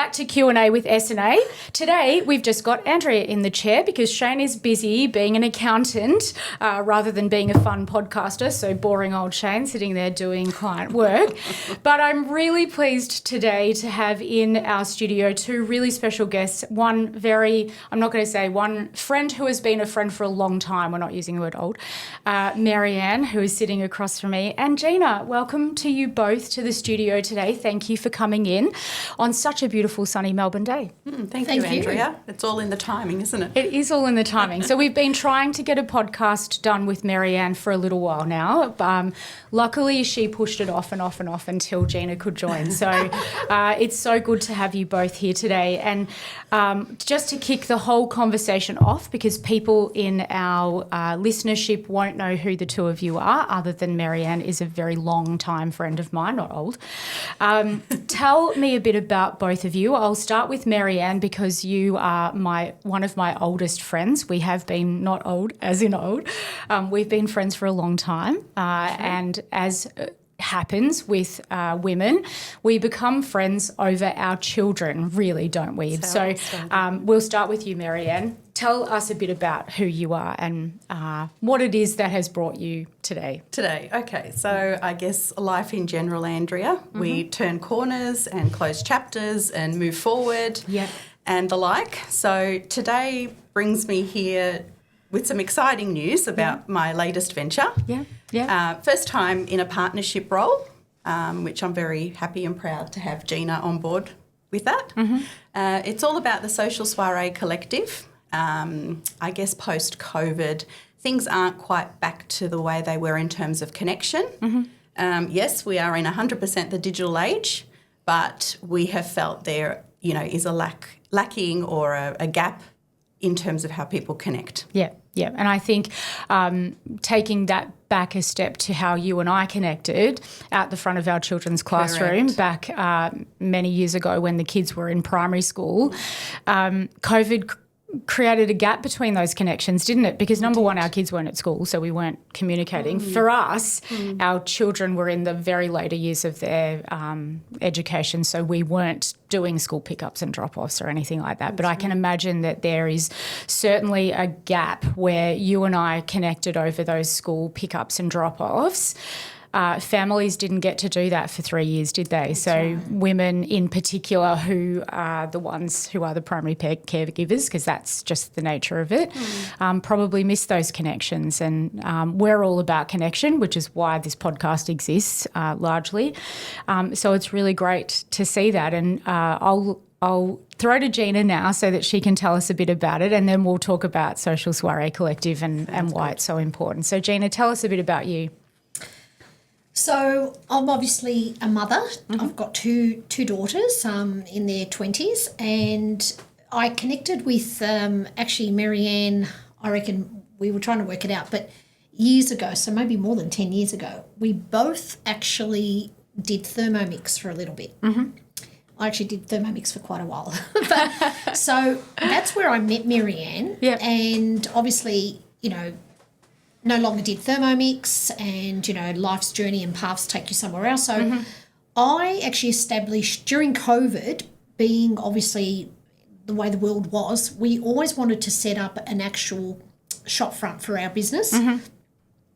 back to Q&A with S&A. Today, we've just got Andrea in the chair because Shane is busy being an accountant rather than being a fun podcaster, so boring old Shane sitting there doing client work. But I'm really pleased today to have in our studio two really special guests. One friend who has been a friend for a long time. We're not using the word old. Marianne, who is sitting across from me, and Geena. Welcome to you both to the studio today. Thank you for coming in on such a beautiful sunny Melbourne day. Thank you, Andrea. It's all in the timing, isn't it? It is all in the timing. So we've been trying to get a podcast done with Marianne for a little while now. Luckily, she pushed it off and off and off until Geena could join. So it's so good to have you both here today. And just to kick the whole conversation off, because people in our listenership won't know who the two of you are, other than Marianne is a very long time friend of mine, not old. Tell me a bit about both of you. I'll start with Marianne because you are one of my oldest friends. We have been, not old as in old, we've been friends for a long time, and as happens with women, we become friends over our children, really, don't we? So we'll start with you, Marianne. Tell us a bit about who you are and what it is that has brought you today. Okay. So I guess life in general, Andrea, we turn corners and close chapters and move forward and the like. So today brings me here with some exciting news about my latest venture. First time in a partnership role, which I'm very happy and proud to have Geena on board with that. It's all about the Social Soirée Collective. I guess post-COVID, things aren't quite back to the way they were in terms of connection. Yes, we are in 100% the digital age, but we have felt there, is a lacking or a gap in terms of how people connect. Yeah. And I think taking that back a step to how you and I connected out the front of our children's classroom back many years ago when the kids were in primary school, COVID created a gap between those connections, didn't it? Because number one, our kids weren't at school, so we weren't communicating. For us, our children were in the very later years of their education, so we weren't doing school pickups and drop-offs or anything like that. But I can imagine that there is certainly a gap where you and I connected over those school pickups and drop-offs. Families didn't get to do that for 3 years, did they? Women in particular who are the ones who are the primary caregivers, because that's just the nature of it, probably miss those connections. And we're all about connection, which is why this podcast exists largely. So it's really great to see that. And I'll throw to Geena now so that she can tell us a bit about it, and then we'll talk about Social Soirée Collective and why it's so important. So Geena, tell us a bit about you. So I'm obviously a mother. I've got two daughters in their 20s, and I connected with actually Marianne. I reckon we were trying to work it out, but years ago, so maybe more than 10 years ago, we both actually did Thermomix for a little bit. I actually did Thermomix for quite a while. So that's where I met Marianne, and obviously, no longer did Thermomix, and, life's journey and paths take you somewhere else. So I actually established during COVID, being obviously the way the world was, we always wanted to set up an actual shop front for our business.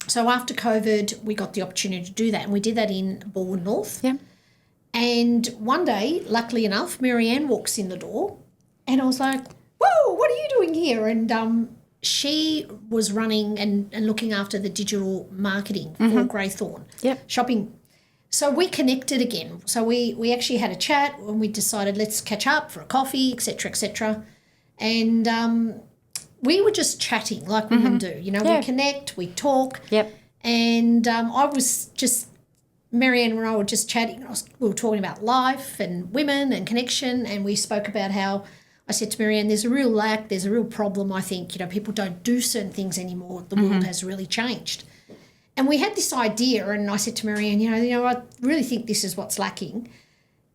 So after COVID, we got the opportunity to do that, and we did that in Balwyn North. And one day, luckily enough, Marianne walks in the door, and I was like, whoa, what are you doing here? And she was running and looking after the digital marketing for Greythorn shopping. So we connected again. So we actually had a chat and we decided let's catch up for a coffee, et cetera, and we were just chatting like women do. We connect, we talk. And I was just, Marianne and I were just chatting. We were talking about life and women and connection, and we spoke about how I said to Marianne, there's a real lack, there's a real problem, I think. People don't do certain things anymore. The world has really changed. And we had this idea, and I said to Marianne, I really think this is what's lacking.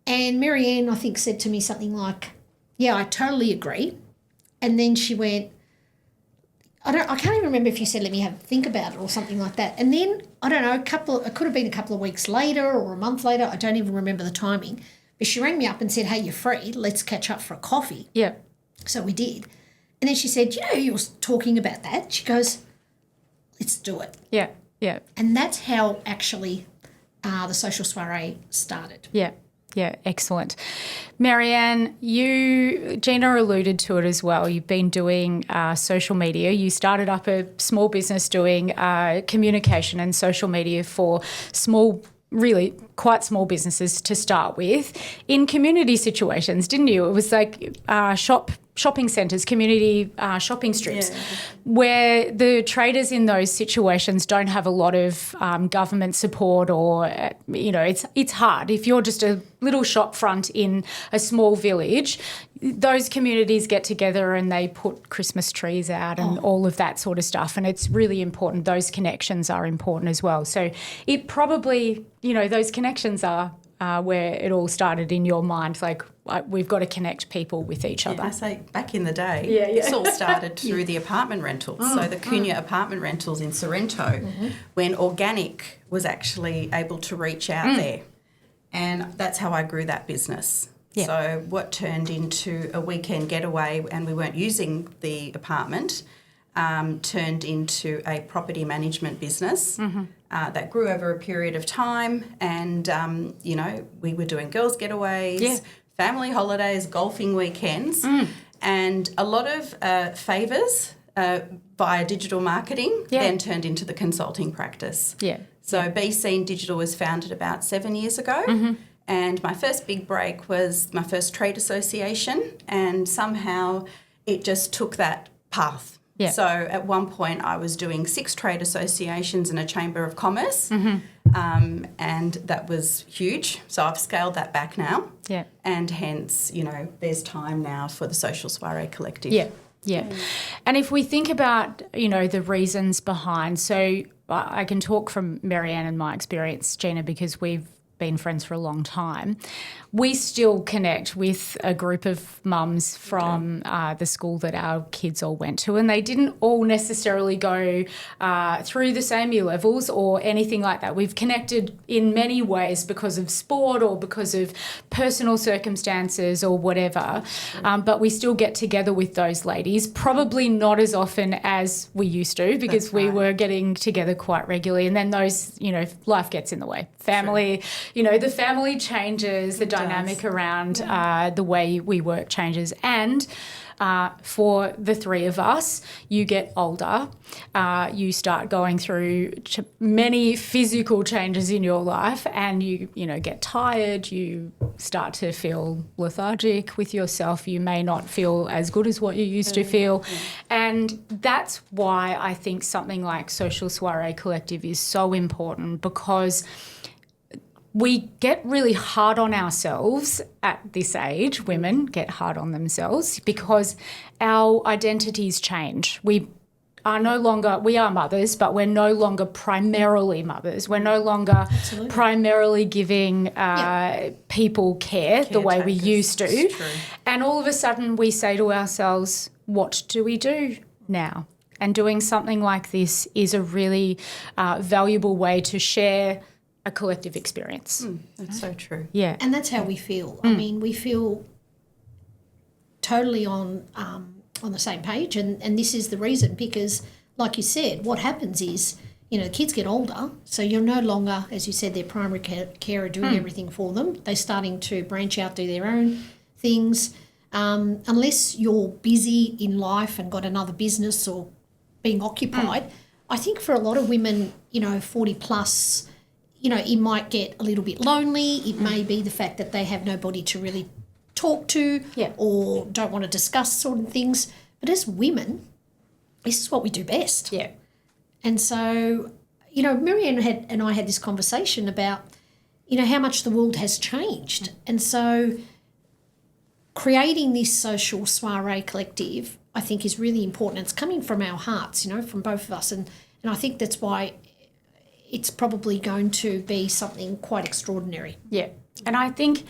And Marianne, I think, said to me something like, yeah, I totally agree. And then she went, I can't even remember if you said, let me think about it or something like that. And then, I don't know, it could have been a couple of weeks later or a month later, I don't even remember the timing. But she rang me up and said, hey, you're free. Let's catch up for a coffee. Yeah. So we did. And then she said, you were talking about that. She goes, let's do it. Yeah. Yeah. And that's how actually the Social Soirée started. Yeah. Yeah, excellent. Marianne, Geena alluded to it as well. You've been doing social media. You started up a small business doing communication and social media for really quite small businesses to start with in community situations, didn't you? It was like shopping centres, community shopping strips, where the traders in those situations don't have a lot of government support, or it's hard. If you're just a little shop front in a small village, those communities get together and they put Christmas trees out and all of that sort of stuff, and it's really important. Those connections are important as well. So it probably, those connections are where it all started in your mind, like we've got to connect people with each other. I say back in the day, this all started through the apartment rentals. So the Cunha apartment rentals in Sorrento, when organic was actually able to reach out there. And that's how I grew that business. Yeah. So what turned into a weekend getaway, and we weren't using the apartment, turned into a property management business that grew over a period of time. And, we were doing girls' getaways, family holidays, golfing weekends, and a lot of favours via digital marketing then turned into the consulting practice. Yeah. So Be Seen Digital was founded about 7 years ago. And my first big break was my first trade association, and somehow it just took that path. Yeah. So at one point I was doing 6 trade associations and a chamber of commerce, and that was huge. So I've scaled that back now. Yeah. And hence, there's time now for the Social Soirée Collective. Yeah. Yeah. And if we think about, the reasons behind, so I can talk from Marianne and my experience, Geena, because we've been friends for a long time. We still connect with a group of mums from the school that our kids all went to, and they didn't all necessarily go through the same year levels or anything like that. We've connected in many ways because of sport or because of personal circumstances or whatever, but we still get together with those ladies, probably not as often as we used to, because we were getting together quite regularly, and then those, life gets in the way. Family, the family changes, the dynamic around the way we work changes. And for the three of us, you get older, you start going through many physical changes in your life, and you get tired, you start to feel lethargic with yourself, you may not feel as good as what you used to feel. And that's why I think something like Social Soirée Collective is so important, because we get really hard on ourselves at this age. Women get hard on themselves because our identities change. We are mothers, but we're no longer primarily mothers. We're no longer primarily giving people care the way we used to. And all of a sudden we say to ourselves, what do we do now? And doing something like this is a really valuable way to share a collective experience. That's so true. Yeah. And that's how we feel. I mean, we feel totally on the same page, and this is the reason, because like you said, what happens is, the kids get older, so you're no longer, as you said, their primary carer doing everything for them. They're starting to branch out, do their own things. Unless you're busy in life and got another business or being occupied, I think for a lot of women, 40 plus, it might get a little bit lonely. It may be the fact that they have nobody to really talk to or don't want to discuss certain things. But as women, this is what we do best. Yeah. And so, Marianne and I had this conversation about, how much the world has changed. And so creating this Social Soirée Collective, I think, is really important. It's coming from our hearts, from both of us. And I think that's why it's probably going to be something quite extraordinary. Yeah. And I think,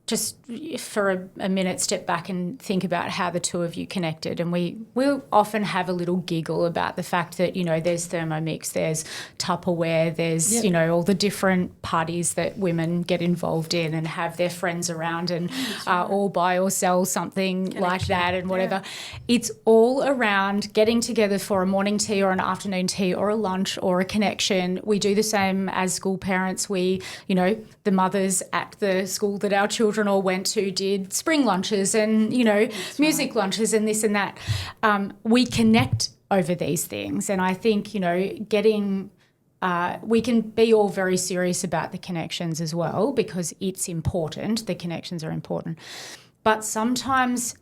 just for a minute step back and think about how the two of you connected. And we'll often have a little giggle about the fact that, there's Thermomix, there's Tupperware, there's, all the different parties that women get involved in and have their friends around and all buy or sell something like that and whatever. Yeah. It's all around getting together for a morning tea or an afternoon tea or a lunch or a connection. We do the same as school parents. We, the mothers at the school that our children all went to did spring lunches and, music lunches and this and that. We connect over these things. And I think, we can be all very serious about the connections as well because it's important. The connections are important. But sometimes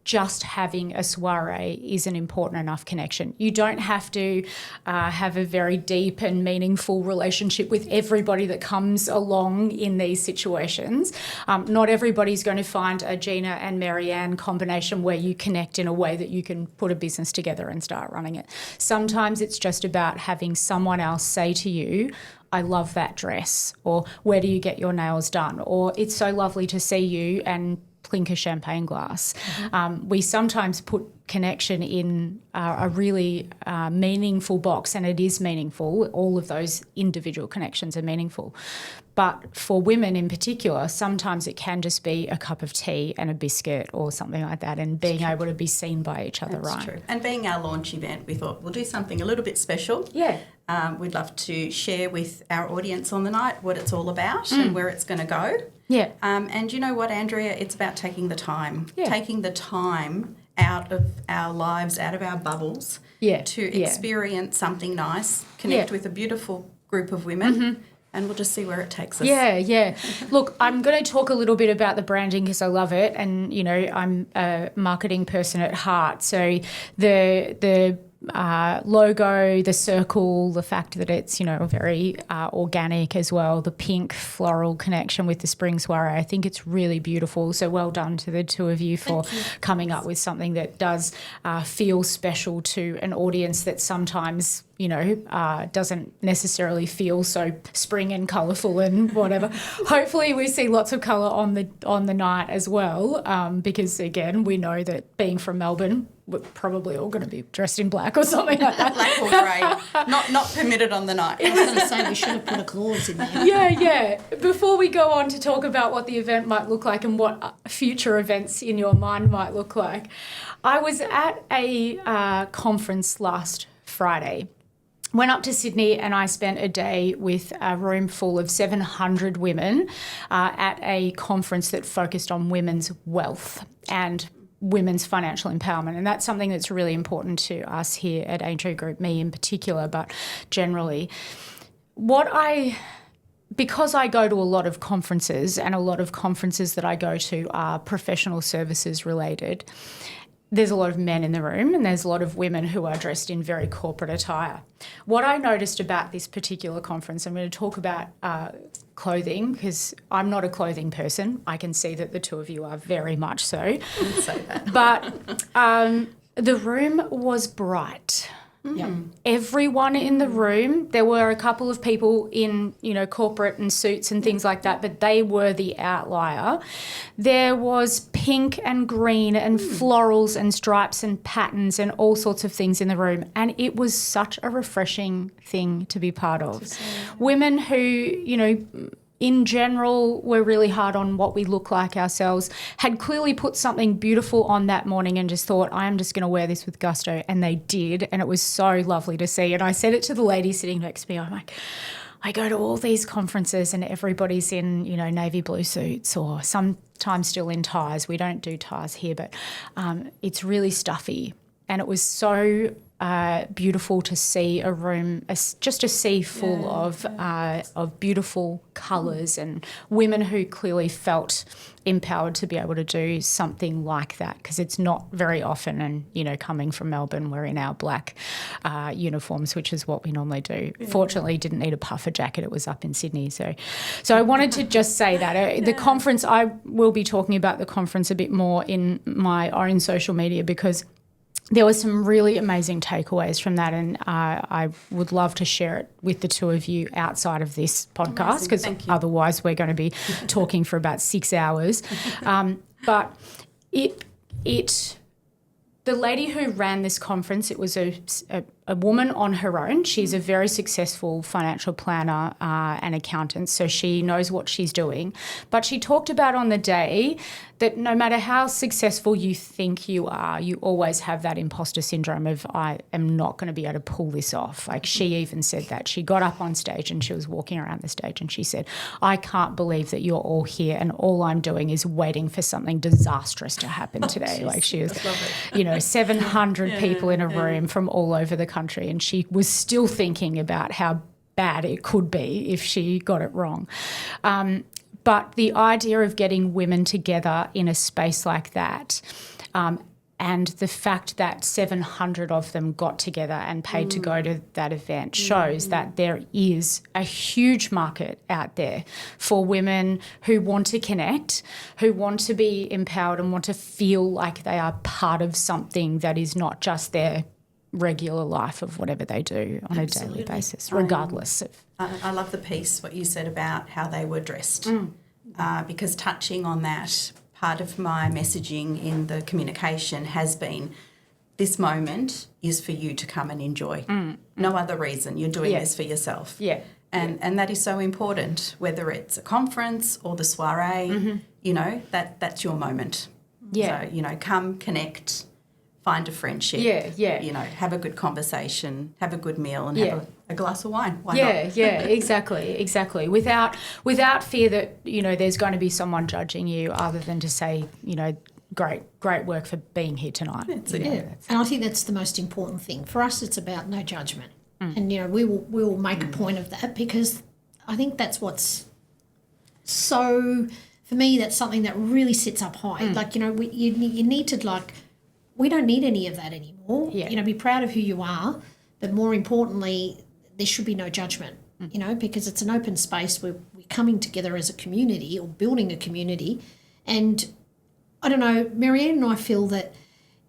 just having a soiree is an important enough connection. You don't have to have a very deep and meaningful relationship with everybody that comes along in these situations. Not everybody's going to find a Geena and Marianne combination where you connect in a way that you can put a business together and start running it. Sometimes it's just about having someone else say to you, I love that dress, or where do you get your nails done, or it's so lovely to see you, and clink a champagne glass. We sometimes put connection in a really meaningful box, and it is meaningful. All of those individual connections are meaningful. But for women in particular, sometimes it can just be a cup of tea and a biscuit or something like that, and being able to be seen by each other. That's true. And being our launch event, we thought we'll do something a little bit special. Yeah. We'd love to share with our audience on the night what it's all about and where it's going to go. Yeah. And you know what, Andrea? It's about taking the time out of our lives, out of our bubbles, to experience something nice, connect with a beautiful group of women, and we'll just see where it takes us. Yeah. Look, I'm going to talk a little bit about the branding because I love it, and I'm a marketing person at heart. So the logo, the circle, the fact that it's, very organic as well, the pink floral connection with the spring soiree, I think it's really beautiful. So well done to the two of you for coming up with something that does feel special to an audience that sometimes doesn't necessarily feel so spring and colourful and whatever. Hopefully we see lots of colour on the night as well, because again, we know that being from Melbourne, we're probably all going to be dressed in black or something like that. Black or grey. Not permitted on the night. I was going to say we should have put a clause in there. Yeah. Before we go on to talk about what the event might look like and what future events in your mind might look like, I was at a conference last Friday. Went up to Sydney and I spent a day with a room full of 700 women at a conference that focused on women's wealth and women's financial empowerment. And that's something that's really important to us here at Aintree Group, me in particular, but generally. Because I go to a lot of conferences, and a lot of conferences that I go to are professional services related, there's a lot of men in the room and there's a lot of women who are dressed in very corporate attire. What I noticed about this particular conference, I'm going to talk about clothing because I'm not a clothing person. I can see that the two of you are very much so. I didn't say that. But the room was bright. Yep. Everyone in the room, there were a couple of people in, corporate and suits and things like that, but they were the outlier. There was pink and green and florals and stripes and patterns and all sorts of things in the room, and it was such a refreshing thing to be part of. Women who, in general, we're really hard on what we look like ourselves, had clearly put something beautiful on that morning and just thought, I am just going to wear this with gusto. And they did. And it was so lovely to see. And I said it to the lady sitting next to me. I'm like, I go to all these conferences and everybody's in, navy blue suits or sometimes still in ties. We don't do ties here, but it's really stuffy. And it was so beautiful to see a room, just a sea full of beautiful colours and women who clearly felt empowered to be able to do something like that, because it's not very often. And, coming from Melbourne, we're in our black uniforms, which is what we normally do. Yeah. Fortunately, didn't need a puffer jacket. It was up in Sydney. So I wanted to just say that. The conference, I will be talking about the conference a bit more in my own social media because there were some really amazing takeaways from that, and I would love to share it with the two of you outside of this podcast, because otherwise we're going to be talking for about 6 hours. But the lady who ran this conference, it was a woman on her own. She's a very successful financial planner and accountant, so she knows what she's doing. But she talked about on the day that no matter how successful you think you are, you always have that imposter syndrome of, I am not going to be able to pull this off. Like, she even said that. She got up on stage and she was walking around the stage and she said, I can't believe that you're all here and all I'm doing is waiting for something disastrous to happen today. Like, she was, 700 people in a room from all over the country, and she was still thinking about how bad it could be if she got it wrong. But the idea of getting women together in a space like that, and the fact that 700 of them got together and paid to go to that event shows that there is a huge market out there for women who want to connect, who want to be empowered and want to feel like they are part of something that is not just their regular life of whatever they do on a daily basis, regardless of. I love the piece, what you said about how they were dressed, because touching on that, part of my messaging in the communication has been, this moment is for you to come and enjoy. No other reason. You're doing this for yourself. Yeah. And that is so important, whether it's a conference or the soiree, that's your moment. Yeah. So, come, connect, find a friendship. Have a good conversation, have a good meal, and have a glass of wine. Why not? Exactly. Without fear that, there's going to be someone judging you, other than to say, great work for being here tonight. And I think that's the most important thing. For us, it's about no judgment. And, we will make a point of that, because I think that's what's so, for me, that's something that really sits up high. Like, you need to, we don't need any of that anymore. Be proud of who you are, but more importantly, there should be no judgment, because it's an open space where we're coming together as a community or building a community. And I don't know, Marianne and I feel that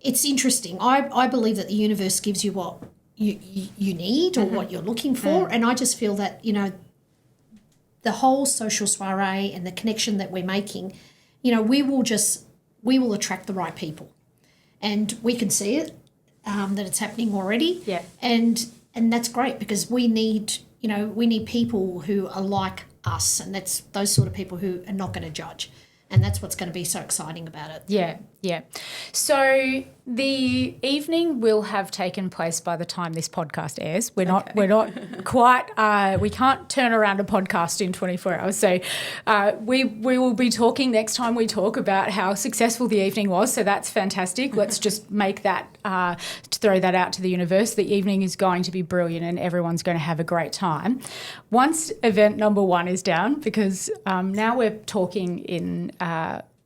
it's interesting. I believe that the universe gives you what you need or what you're looking for. And I just feel that, the whole social soiree and the connection that we're making, we will attract the right people. And we can see it, that it's happening already. Yeah. And that's great, because we need people who are like us, and that's those sort of people who are not going to judge. And that's what's going to be so exciting about it. Yeah. So the evening will have taken place by the time this podcast airs. We're not quite, we can't turn around a podcast in 24 hours. So we will be talking next time we talk about how successful the evening was. So that's fantastic. Let's just make that, throw that out to the universe. The evening is going to be brilliant and everyone's going to have a great time. Once event number 1 is down, because now we're talking in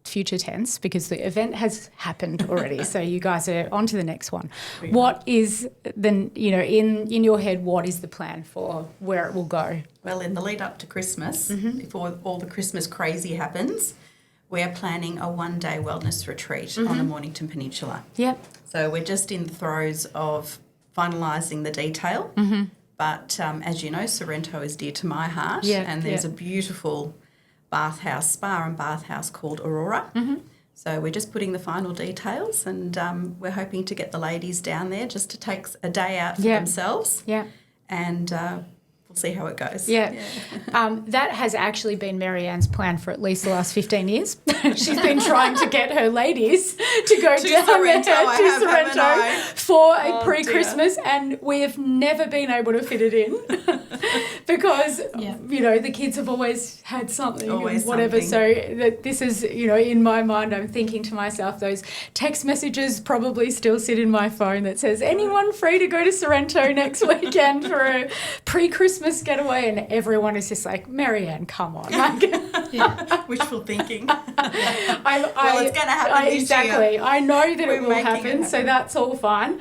future tense, because the event has happened already. So you guys are on to the next one. What is in your head, what is the plan for where it will go? Well, in the lead up to Christmas, before all the Christmas crazy happens, we are planning a 1-day wellness retreat on the Mornington Peninsula. Yep. So we're just in the throes of finalising the detail. But as you know, Sorrento is dear to my heart, and there's a beautiful spa and bathhouse called Aurora. So we're just putting the final details, and we're hoping to get the ladies down there just to take a day out for themselves. And we'll see how it goes. That has actually been Marianne's plan for at least the last 15 years. She's been trying to get her ladies to go down Sorrento, there to Sorrento for a pre-Christmas, and we have never been able to fit it in because, the kids have always had something and whatever. Something. So that this is, in my mind, I'm thinking to myself, those text messages probably still sit in my phone that says, anyone free to go to Sorrento next weekend for a pre-Christmas getaway? And everyone is just like, Marianne, come on. Wishful thinking. Well, it's going to happen this exactly. year. I know that it will happen, so that's all fine.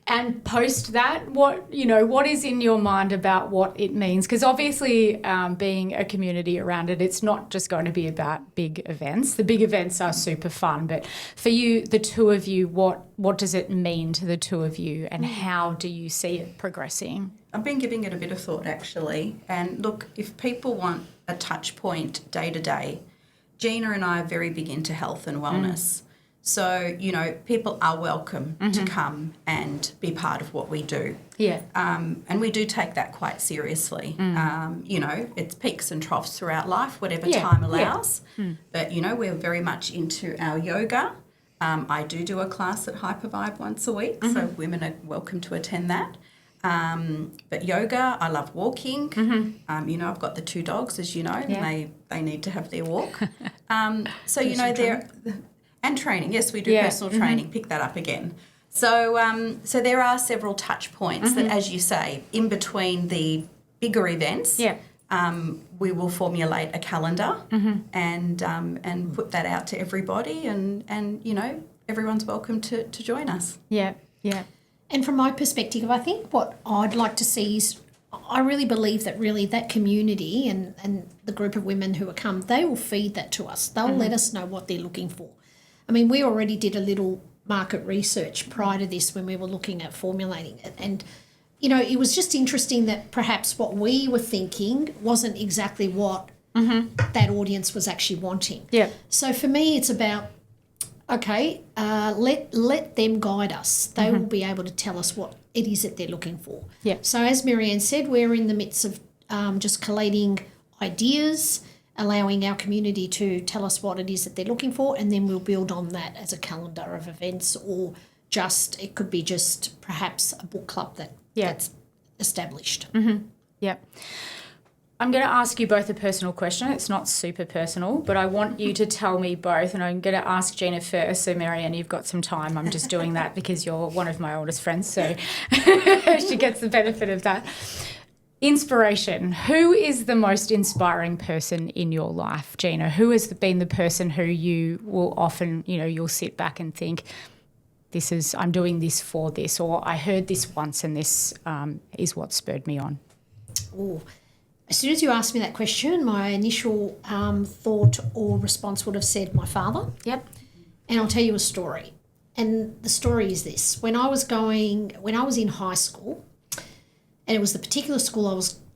And post that, what is in your mind about what it means? Because obviously being a community around it, it's not just going to be about big events. The big events are super fun, but for you, the two of you, what does it mean to the two of you, and how do you see it progressing? I've been giving it a bit of thought, actually. And look, if people want a touch point day to day, Geena and I are very big into health and wellness. So, people are welcome to come and be part of what we do. Yeah. And we do take that quite seriously. It's peaks and troughs throughout life, whatever time allows. Yeah. But, we're very much into our yoga. I do a class at Hypervibe once a week, so women are welcome to attend that. But yoga, I love walking. I've got the 2 dogs, as you know, and they need to have their walk. They're... And training, yes, we do personal training. Pick that up again. So, there are several touch points that, as you say, in between the bigger events, we will formulate a calendar and put that out to everybody, and everyone's welcome to join us. Yeah, yeah. And from my perspective, I think what I'd like to see is, I really believe that that community and the group of women who are come, they will feed that to us. They'll let us know what they're looking for. I mean, we already did a little market research prior to this when we were looking at formulating it. And, it was just interesting that perhaps what we were thinking wasn't exactly what that audience was actually wanting. Yeah. So for me, it's about, let them guide us. They will be able to tell us what it is that they're looking for. Yeah. So as Marianne said, we're in the midst of just collating ideas, allowing our community to tell us what it is that they're looking for, and then we'll build on that as a calendar of events, or it could be just perhaps a book club that's established. Yeah. I'm going to ask you both a personal question. It's not super personal, but I want you to tell me both, and I'm going to ask Geena first. So, Marianne, you've got some time. I'm just doing that because you're one of my oldest friends, so she gets the benefit of that. Inspiration. Who is the most inspiring person in your life, Geena? Who has been the person who you will often, you'll sit back and think, I'm doing this for this, or I heard this once and this is what spurred me on? Oh, as soon as you asked me that question, my initial thought or response would have said my father. Yep. And I'll tell you a story. And the story is this. When I was in high school, and it was the particular school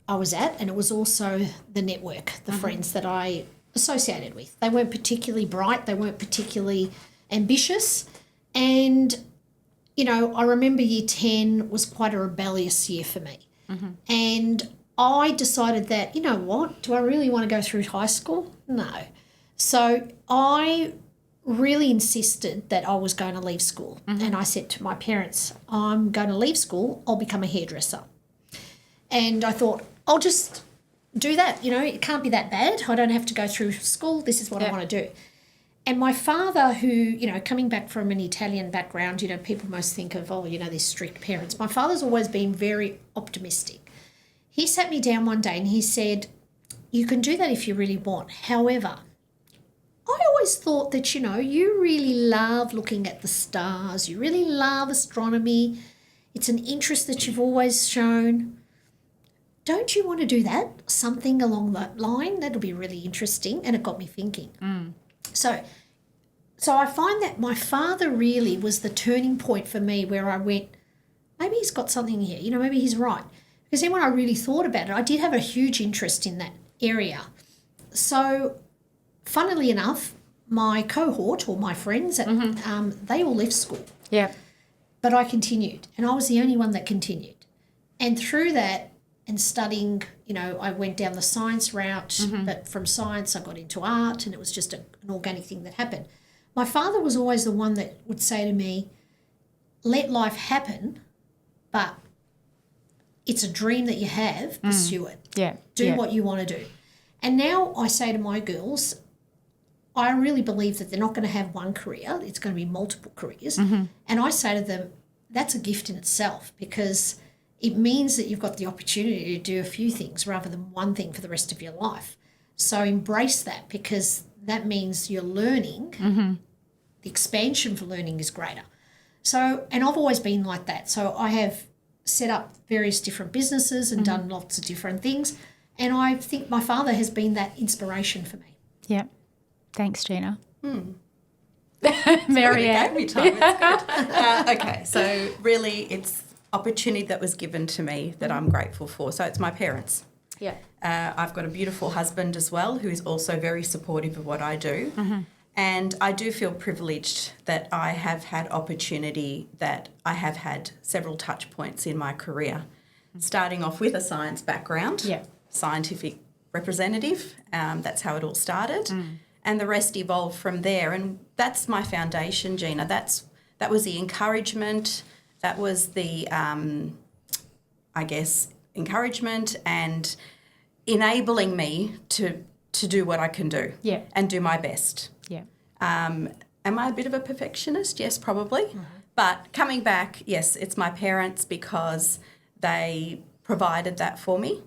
I was at, and it was also the network, the friends that I associated with. They weren't particularly bright. They weren't particularly ambitious. And, I remember year 10 was quite a rebellious year for me. And I decided that, you know what, do I really want to go through high school? No. So I really insisted that I was going to leave school. And I said to my parents, I'm going to leave school. I'll become a hairdresser. And I thought, I'll just do that. It can't be that bad. I don't have to go through school. This is what I want to do. And my father, who, coming back from an Italian background, people most think of, these strict parents. My father's always been very optimistic. He sat me down one day and he said, you can do that if you really want. However, I always thought that, you really love looking at the stars. You really love astronomy. It's an interest that you've always shown. Don't you want to do that? Something along that line? That'll be really interesting. And it got me thinking. So I find that my father really was the turning point for me, where I went, maybe he's got something here. Maybe he's right. Because then when I really thought about it, I did have a huge interest in that area. So funnily enough, my cohort, or my friends, they all left school. Yeah. But I continued, and I was the only one that continued. And through that, and studying, I went down the science route, but from science I got into art, and it was just an organic thing that happened. My father was always the one that would say to me, let life happen, but it's a dream that you have, pursue it. Yeah. Do what you want to do. And now I say to my girls, I really believe that they're not going to have one career, it's going to be multiple careers. And I say to them, that's a gift in itself, because it means that you've got the opportunity to do a few things rather than one thing for the rest of your life. So embrace that, because that means you're learning. The expansion for learning is greater. So, and I've always been like that. So I have set up various different businesses and done lots of different things. And I think my father has been that inspiration for me. Yeah. Thanks, Geena. Marianne. Gave me time. It's good. Okay, so really it's opportunity that was given to me that I'm grateful for. So it's my parents. Yeah. I've got a beautiful husband as well who is also very supportive of what I do. And I do feel privileged that I have had opportunity, that I have had several touch points in my career, starting off with a science background, scientific representative. That's how it all started. And the rest evolved from there. And that's my foundation, Geena. That was the encouragement. That was the, encouragement and enabling me to do what I can do and do my best. Yeah. Am I a bit of a perfectionist? Yes, probably. But coming back, yes, it's my parents because they provided that for me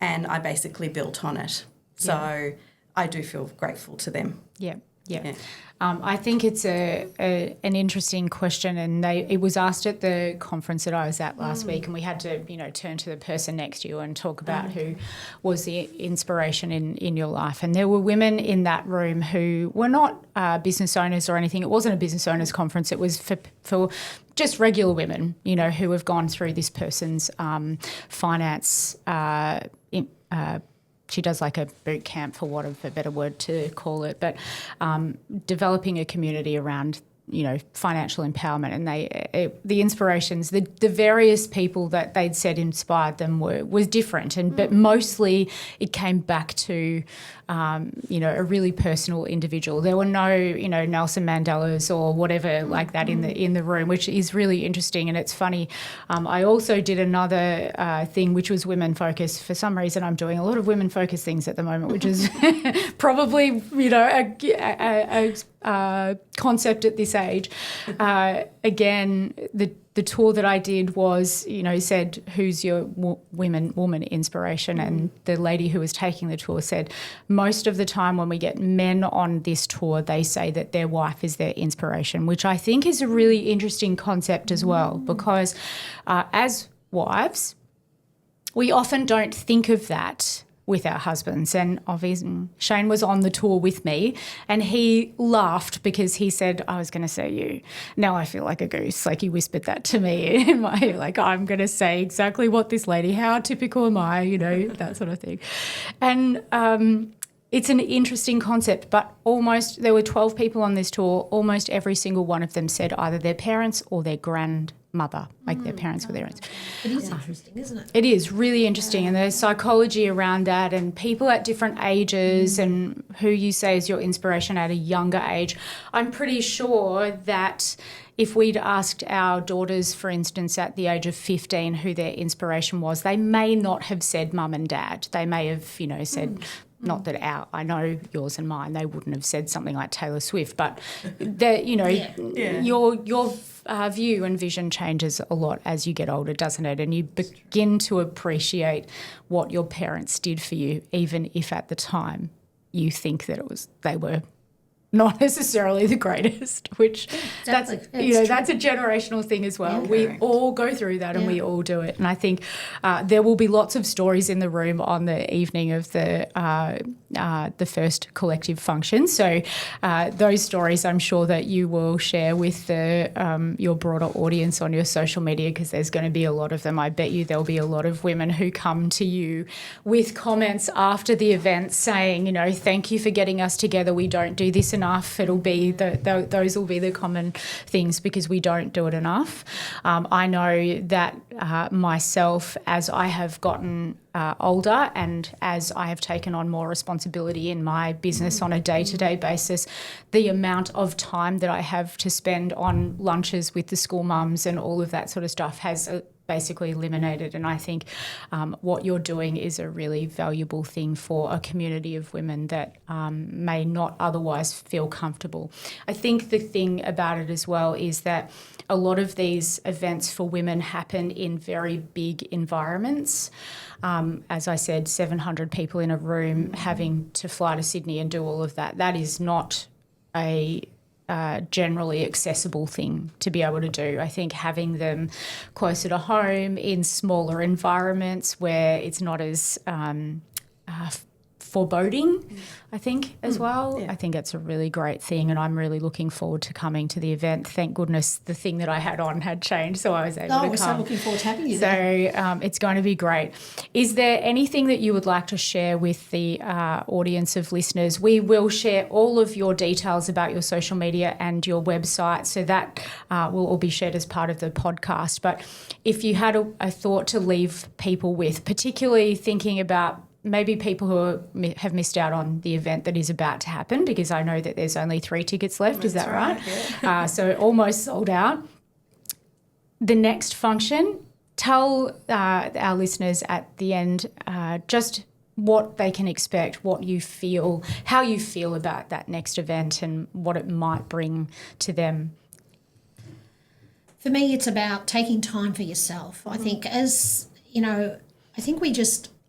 and I basically built on it. So I do feel grateful to them. Yeah. I think it's an interesting question, and it was asked at the conference that I was at last week, and we had to, turn to the person next to you and talk about who was the inspiration in your life. And there were women in that room who were not business owners or anything. It wasn't a business owners conference. It was for just regular women, who have gone through this person's finance. She does like a boot camp, for want of a better word to call it, but developing a community around, financial empowerment. And the inspirations, the various people that they'd said inspired them was different, but mostly it came back to a really personal individual. There were no Nelson Mandelas or whatever like that in the room, which is really interesting. And it's funny. I also did another thing which was women focused. For some reason, I'm doing a lot of women focused things at the moment, which is probably a concept at this age. Again, the tour that I did was, said, who's your woman inspiration? And the lady who was taking the tour said, most of the time when we get men on this tour, they say that their wife is their inspiration, which I think is a really interesting concept as well, because as wives, we often don't think of that with our husbands. And obviously Shane was on the tour with me and he laughed because he said, I was going to say you. Now I feel like a goose. Like he whispered that to me in my ear, like I'm going to say exactly what this lady, how typical am I, that sort of thing. And it's an interesting concept, but there were 12 people on this tour. Almost every single one of them said either their parents or their grandmother, like their parents were their own. It is interesting, isn't it? It is really interesting, and there's psychology around that, and people at different ages and who you say is your inspiration at a younger age. I'm pretty sure that if we'd asked our daughters, for instance, at the age of 15 who their inspiration was, they may not have said mum and dad. They may have, said... Not that I know yours and mine, they wouldn't have said something like Taylor Swift, but your view and vision changes a lot as you get older, doesn't it? And you begin to appreciate what your parents did for you, even if at the time you think that they were not necessarily the greatest, which that's a generational thing as well. Yeah, we correct. all go through that and we all do it. And I think there will be lots of stories in the room on the evening of the first collective function. So those stories I'm sure that you will share with your broader audience on your social media, because there's going to be a lot of them. I bet you there'll be a lot of women who come to you with comments after the event saying, thank you for getting us together. We don't do this enough. It'll be those will be the common things because we don't do it enough. I know that myself, as I have gotten older and as I have taken on more responsibility in my business on a day-to-day basis, the amount of time that I have to spend on lunches with the school mums and all of that sort of stuff has basically eliminated. And I think what you're doing is a really valuable thing for a community of women that may not otherwise feel comfortable. I think the thing about it as well is that a lot of these events for women happen in very big environments. As I said, 700 people in a room having to fly to Sydney and do all of that. That is not a generally accessible thing to be able to do. I think having them closer to home in smaller environments where it's not as foreboding, I think, as well. Yeah. I think it's a really great thing, and I'm really looking forward to coming to the event. Thank goodness the thing that I had on had changed, so I was able to come. We're so looking forward to having you there. So it's going to be great. Is there anything that you would like to share with the audience of listeners? We will share all of your details about your social media and your website, so that will all be shared as part of the podcast. But if you had a thought to leave people with, particularly thinking about maybe people who have missed out on the event that is about to happen, because I know that there's only 3 tickets left. That's is that right? Yeah. So almost sold out. The next function, tell our listeners at the end just what they can expect, what you feel, how you feel about that next event and what it might bring to them. For me, it's about taking time for yourself. I think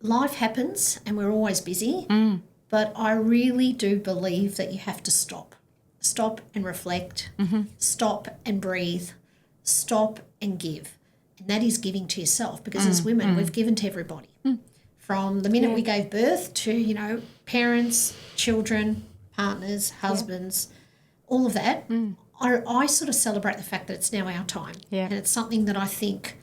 life happens and we're always busy, but I really do believe that you have to stop and reflect, stop and breathe, stop and give. And that is giving to yourself, because as women, we've given to everybody. From the minute we gave birth to, parents, children, partners, husbands, all of that. I sort of celebrate the fact that it's now our time. Yeah. And it's something that I think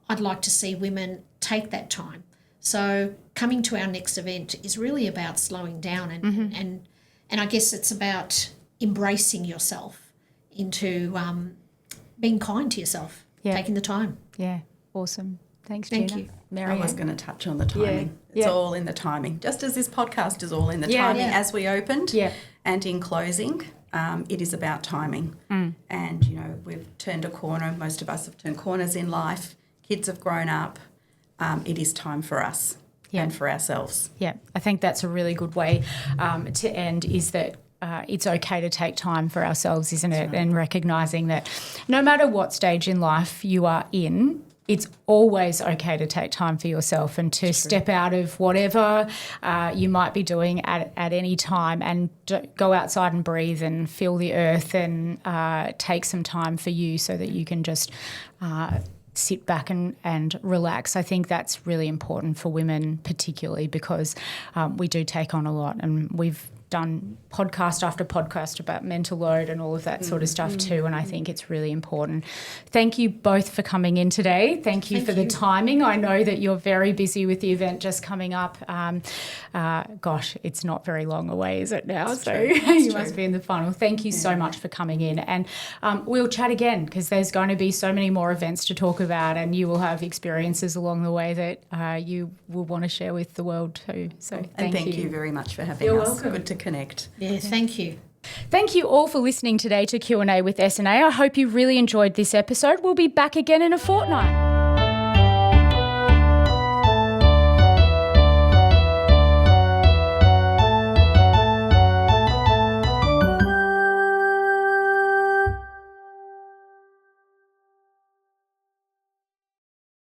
I'd like to see women take that time. So coming to our next event is really about slowing down and I guess it's about embracing yourself into being kind to yourself, taking the time. Yeah, awesome. Thanks, Thank Geena. you. I was going to touch on the timing. It's all in the timing, just as this podcast is all in the timing as we opened. Yeah. And in closing, it is about timing. And, we've turned a corner. Most of us have turned corners in life. Kids have grown up. It is time for us and for ourselves. Yeah, I think that's a really good way to end, is that it's okay to take time for ourselves, isn't it? Right. And recognising that no matter what stage in life you are in, it's always okay to take time for yourself and to step out of whatever you might be doing at any time and go outside and breathe and feel the earth and take some time for you so that you can just sit back and relax. I think that's really important for women, particularly because we do take on a lot, and we've done podcast after podcast about mental load and all of that sort of stuff too, and I think it's really important. Thank you both for coming in today. Thank you for the timing. I know that you're very busy with the event just coming up. It's not very long away, is it now? So you must be in the final. Thank you so much for coming in, and we'll chat again, because there's going to be so many more events to talk about, and you will have experiences along the way that you will want to share with the world too. So thank you very much for having us. You're welcome. Good to connect. Yeah, thank you. Thank you all for listening today to Q&A with S&A. I hope you really enjoyed this episode. We'll be back again in a fortnight.